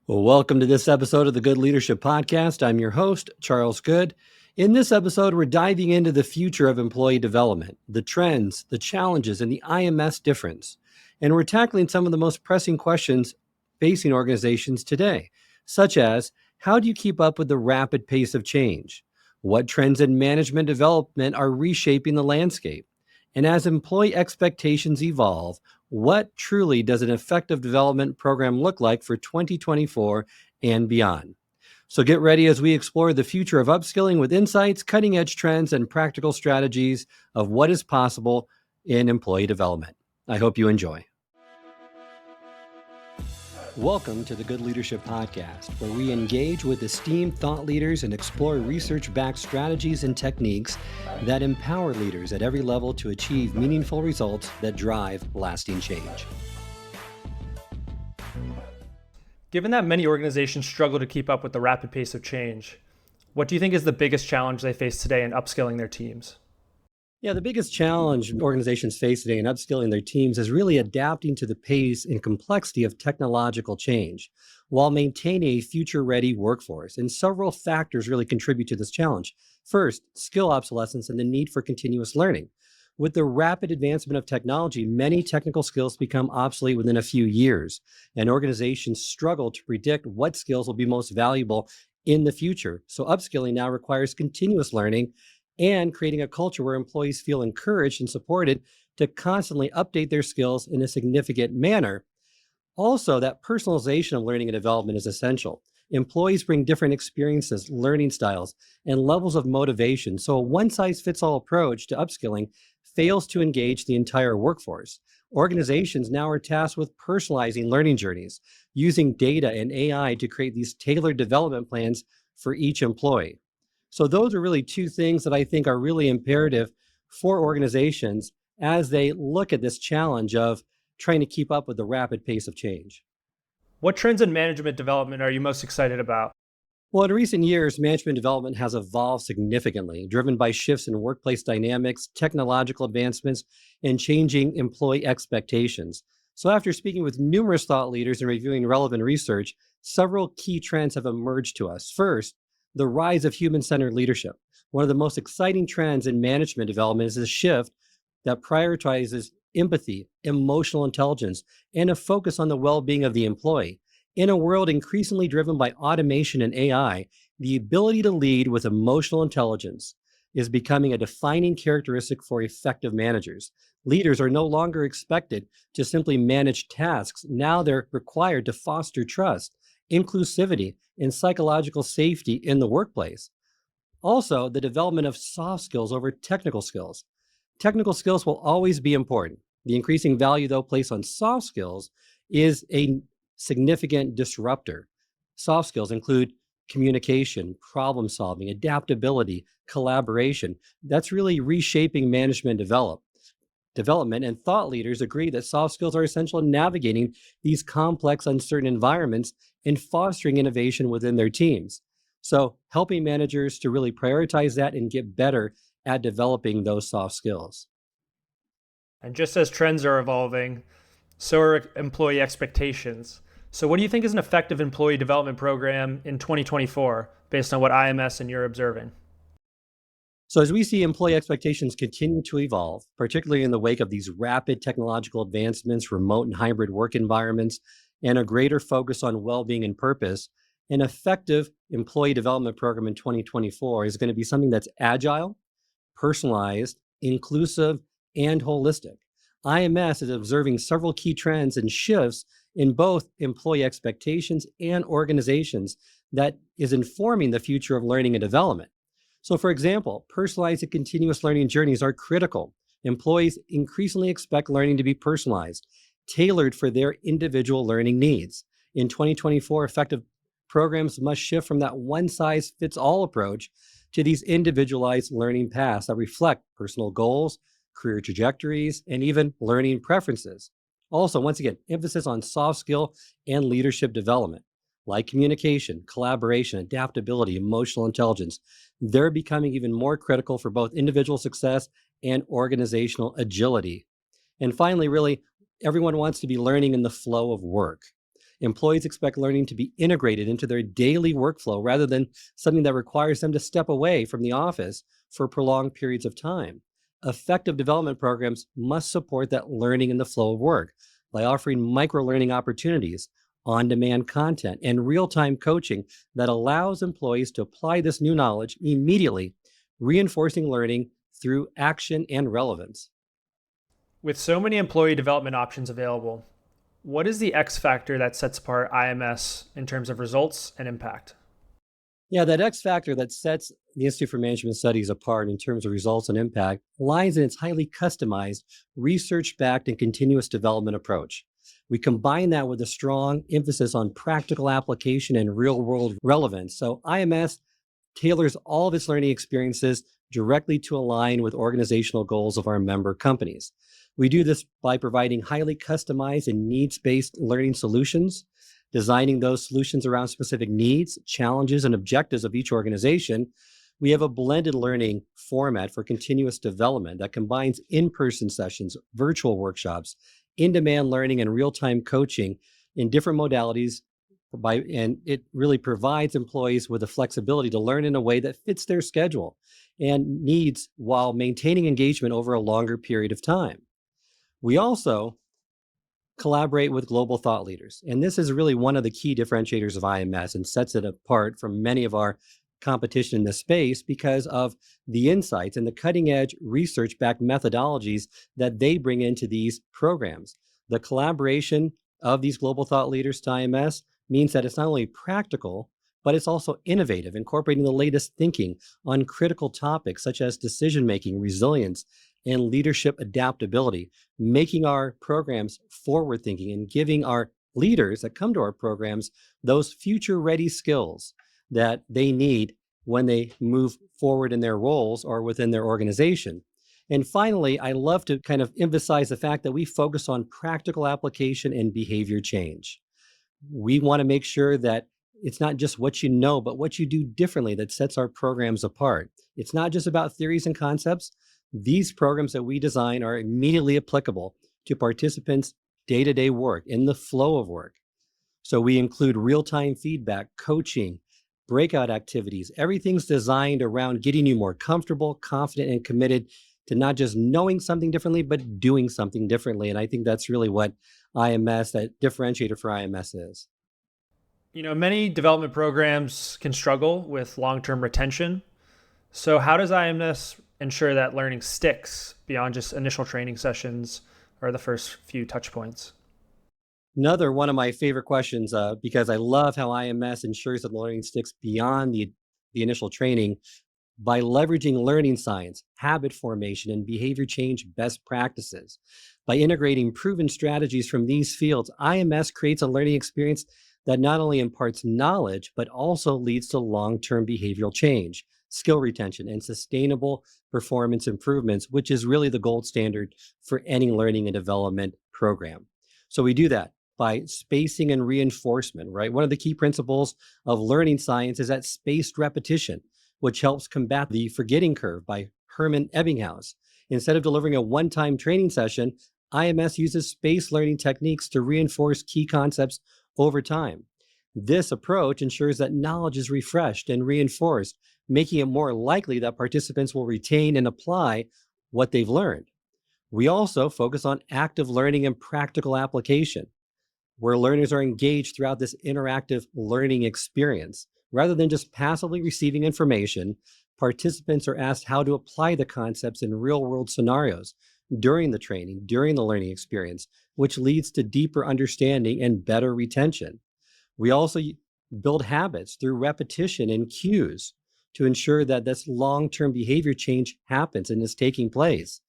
Well, welcome to this episode of the Good Leadership Podcast. I'm your host, Charles Good. In this episode, we're diving into the future of employee development, the trends, the challenges, and the IMS difference. And we're tackling some of the most pressing questions facing organizations today, such as how do you keep up with the rapid pace of change? What trends in management development are reshaping the landscape? And as employee expectations evolve, what truly does an effective development program look like for 2024 and beyond? So get ready as we explore the future of upskilling with insights, cutting edge trends, and practical strategies of what is possible in employee development. I hope you enjoy. Welcome to the Good Leadership Podcast, where we engage with esteemed thought leaders and explore research-backed strategies and techniques that empower leaders at every level to achieve meaningful results that drive lasting change. Given that many organizations struggle to keep up with the rapid pace of change, what do you think is the biggest challenge they face today in upskilling their teams? Yeah, the biggest challenge organizations face today in upskilling their teams is really adapting to the pace and complexity of technological change while maintaining a future-ready workforce. And several factors really contribute to this challenge. First, skill obsolescence and the need for continuous learning. With the rapid advancement of technology, many technical skills become obsolete within a few years, and organizations struggle to predict what skills will be most valuable in the future. So upskilling now requires continuous learning and creating a culture where employees feel encouraged and supported to constantly update their skills in a significant manner. Also, that personalization of learning and development is essential. Employees bring different experiences, learning styles, and levels of motivation. So a one-size-fits-all approach to upskilling fails to engage the entire workforce. Organizations now are tasked with personalizing learning journeys, using data and AI to create these tailored development plans for each employee. So those are really two things that I think are really imperative for organizations as they look at this challenge of trying to keep up with the rapid pace of change. What trends in management development are you most excited about? Well, in recent years, management development has evolved significantly, driven by shifts in workplace dynamics, technological advancements, and changing employee expectations. So after speaking with numerous thought leaders and reviewing relevant research, several key trends have emerged to us. First, the rise of human-centered leadership. One of the most exciting trends in management development is a shift that prioritizes empathy, emotional intelligence, and a focus on the well-being of the employee. In a world increasingly driven by automation and AI, the ability to lead with emotional intelligence is becoming a defining characteristic for effective managers. Leaders are no longer expected to simply manage tasks. Now they're required to foster trust, inclusivity, and psychological safety in the workplace. Also, the development of soft skills over technical skills. Technical skills will always be important. The increasing value, though, placed on soft skills is a significant disruptor. Soft skills include communication, problem solving, adaptability, collaboration. That's really reshaping management development, and thought leaders agree that soft skills are essential in navigating these complex, uncertain environments and fostering innovation within their teams. So helping managers to really prioritize that and get better at developing those soft skills. And just as trends are evolving, so are employee expectations. So what do you think is an effective employee development program in 2024 based on what IMS and you're observing? So as we see employee expectations continue to evolve, particularly in the wake of these rapid technological advancements, remote and hybrid work environments, and a greater focus on well-being and purpose, an effective employee development program in 2024 is going to be something that's agile, personalized, inclusive, and holistic. IMS is observing several key trends and shifts in both employee expectations and organizations that is informing the future of learning and development. So for example, personalized and continuous learning journeys are critical. Employees increasingly expect learning to be personalized, tailored for their individual learning needs. In 2024, effective programs must shift from that one-size-fits-all approach to these individualized learning paths that reflect personal goals, career trajectories, and even learning preferences. Also, once again, emphasis on soft skill and leadership development, like communication, collaboration, adaptability, emotional intelligence. They're becoming even more critical for both individual success and organizational agility. And finally, really, everyone wants to be learning in the flow of work. Employees expect learning to be integrated into their daily workflow rather than something that requires them to step away from the office for prolonged periods of time. Effective development programs must support that learning in the flow of work by offering micro learning opportunities, on demand content, and real time coaching that allows employees to apply this new knowledge immediately, reinforcing learning through action and relevance. With so many employee development options available, what is the X factor that sets apart IMS in terms of results and impact? Yeah, that X factor that sets the Institute for Management Studies apart in terms of results and impact lies in its highly customized, research backed, and continuous development approach. We combine that with a strong emphasis on practical application and real world relevance. So, IMS tailors all of its learning experiences directly to align with organizational goals of our member companies. We do this by providing highly customized and needs based learning solutions, designing those solutions around specific needs, challenges, and objectives of each organization. We have a blended learning format for continuous development that combines in person sessions, virtual workshops, in demand learning, and real time coaching in different modalities. And it really provides employees with the flexibility to learn in a way that fits their schedule and needs while maintaining engagement over a longer period of time. We also collaborate with global thought leaders. And this is really one of the key differentiators of IMS and sets it apart from many of our competition in this space because of the insights and the cutting edge research backed methodologies that they bring into these programs. The collaboration of these global thought leaders to IMS means that it's not only practical, but it's also innovative, incorporating the latest thinking on critical topics such as decision making, resilience, and leadership adaptability, making our programs forward thinking and giving our leaders that come to our programs those future ready skills that they need when they move forward in their roles or within their organization. And finally, I love to kind of emphasize the fact that we focus on practical application and behavior change. We want to make sure that it's not just what you know, but what you do differently that sets our programs apart. It's not just about theories and concepts. These programs that we design are immediately applicable to participants' day to day work, in the flow of work. So we include real time feedback, coaching, breakout activities. Everything's designed around getting you more comfortable, confident, and committed to not just knowing something differently, but doing something differently. And I think that's really what IMS, that differentiator for IMS is. Many development programs can struggle with long term retention. So, how does IMS ensure that learning sticks beyond just initial training sessions or the first few touch points? Another one of my favorite questions, because I love how IMS ensures that the learning sticks beyond the initial training by leveraging learning science, habit formation, and behavior change best practices. By integrating proven strategies from these fields, IMS creates a learning experience that not only imparts knowledge, but also leads to long term behavioral change, skill retention, and sustainable performance improvements, which is really the gold standard for any learning and development program. So we do that by spacing and reinforcement, right? One of the key principles of learning science is that spaced repetition, which helps combat the forgetting curve by Herman Ebbinghaus. Instead of delivering a one time training session, IMS uses spaced learning techniques to reinforce key concepts over time. This approach ensures that knowledge is refreshed and reinforced, making it more likely that participants will retain and apply what they've learned. We also focus on active learning and practical application, where learners are engaged throughout this interactive learning experience. Rather than just passively receiving information, participants are asked how to apply the concepts in real world scenarios during the training, during the learning experience, which leads to deeper understanding and better retention. We also build habits through repetition and cues to ensure that this long term behavior change happens and is taking place.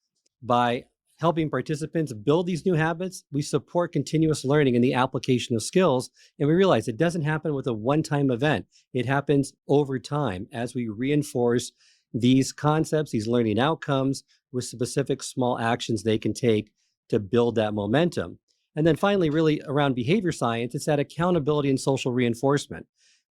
By helping participants build these new habits, we support continuous learning and the application of skills. And we realize it doesn't happen with a one time event, it happens over time as we reinforce these concepts, these learning outcomes with specific small actions they can take to build that momentum. And then finally, really around behavior science, it's that accountability and social reinforcement.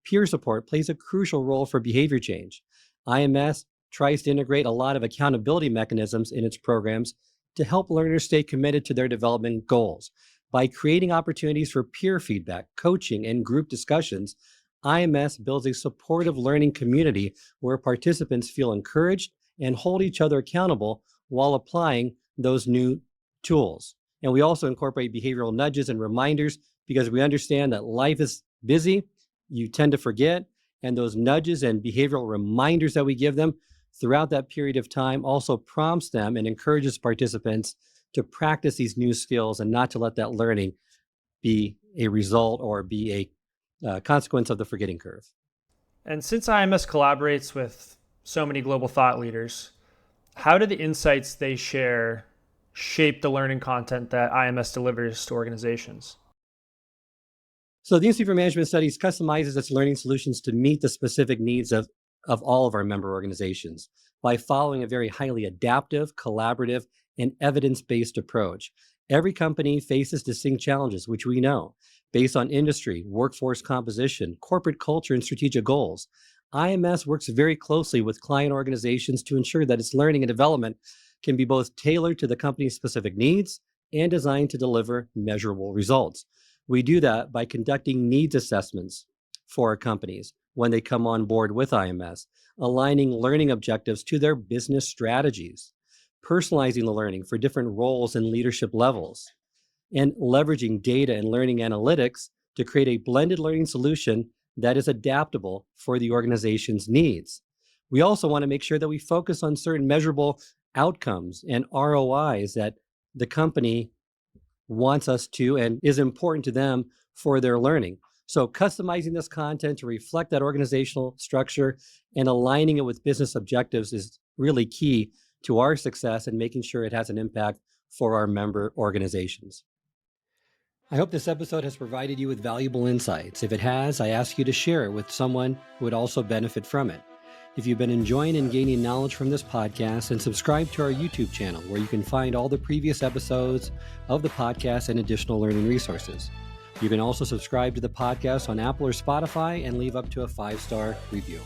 Peer support plays a crucial role for behavior change. IMS tries to integrate a lot of accountability mechanisms in its programs to help learners stay committed to their development goals. By creating opportunities for peer feedback, coaching, and group discussions, IMS builds a supportive learning community where participants feel encouraged and hold each other accountable while applying those new tools. And we also incorporate behavioral nudges and reminders because we understand that life is busy, you tend to forget, and those nudges and behavioral reminders that we give them throughout that period of time also prompts them and encourages participants to practice these new skills and not to let that learning be a result or be a consequence of the forgetting curve. And since IMS collaborates with so many global thought leaders, how do the insights they share shape the learning content that IMS delivers to organizations? So the Institute for Management Studies customizes its learning solutions to meet the specific needs of all of our member organizations by following a very highly adaptive, collaborative, and evidence-based approach. Every company faces distinct challenges, which we know, based on industry, workforce composition, corporate culture, and strategic goals. IMS works very closely with client organizations to ensure that its learning and development can be both tailored to the company's specific needs and designed to deliver measurable results. We do that by conducting needs assessments for our companies when they come on board with IMS, aligning learning objectives to their business strategies, personalizing the learning for different roles and leadership levels, and leveraging data and learning analytics to create a blended learning solution that is adaptable for the organization's needs. We also want to make sure that we focus on certain measurable outcomes and ROIs that the company wants us to and is important to them for their learning. So customizing this content to reflect that organizational structure and aligning it with business objectives is really key to our success and making sure it has an impact for our member organizations. I hope this episode has provided you with valuable insights. If it has, I ask you to share it with someone who would also benefit from it. If you've been enjoying and gaining knowledge from this podcast, then subscribe to our YouTube channel where you can find all the previous episodes of the podcast and additional learning resources. You can also subscribe to the podcast on Apple or Spotify and leave up to a 5-star review.